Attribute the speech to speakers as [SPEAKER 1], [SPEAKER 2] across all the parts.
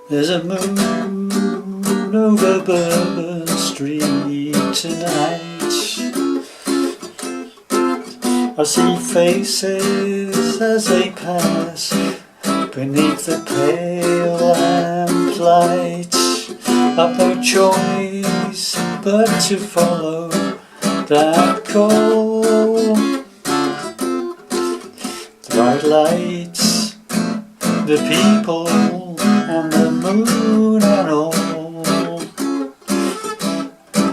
[SPEAKER 1] There's a moon over Bourbon Street tonight. I see faces as they pass beneath the pale lamplight. I've no choice but to follow that call. The bright lights, the people, and the moon and all.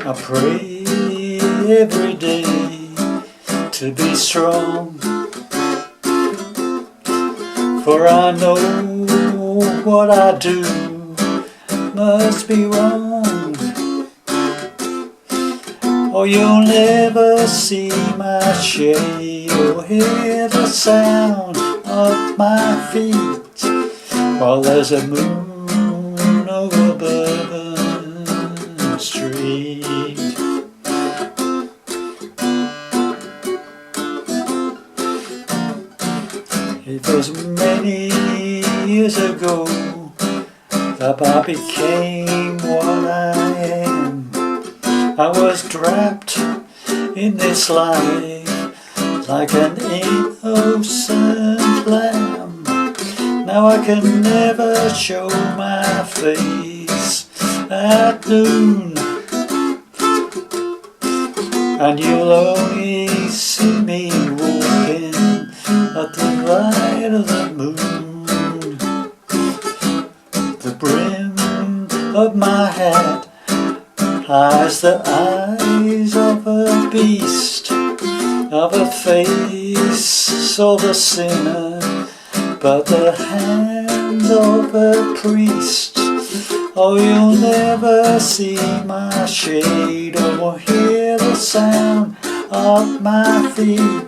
[SPEAKER 1] I pray every day to be strong, for I know what I do must be wrong. Oh, you'll never see my shade or hear the sound of my feet while there's a moon over Bourbon Street. It was many years ago that I became what I am. I was trapped in this life like an innocent lamb. Now I can never show my face at noon, and you'll only see me walking at the light of the moon. The brim of my hat hides the eyes of a beast, of a face of a sinner, but the hand of a priest. Oh, you'll never see my shade or hear the sound of my feet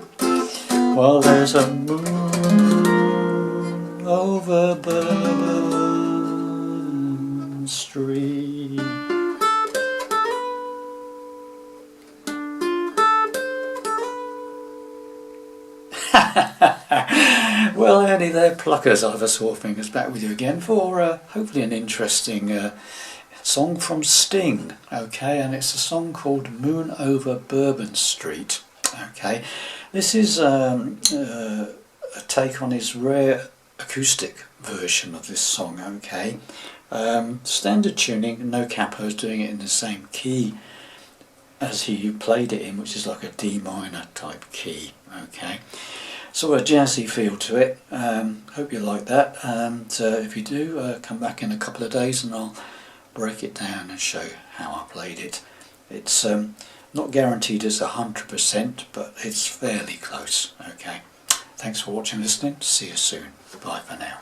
[SPEAKER 1] while there's a moon over Bourbon Street. Well, Andy, there, pluckers. I've Sore Fingers back with you again for hopefully an interesting song from Sting. Okay, and it's a song called Moon Over Bourbon Street. Okay, this is a take on his rare acoustic version of this song. Okay, standard tuning, no capos, doing it in the same key as he played it in, which is like a D minor type key. Okay, so a jazzy feel to it. Hope you like that, and if you do, come back in a couple of days and I'll break it down and show how I played it. It's not guaranteed as 100%, but it's fairly close. Okay, thanks for watching and listening. See you soon. Bye for now.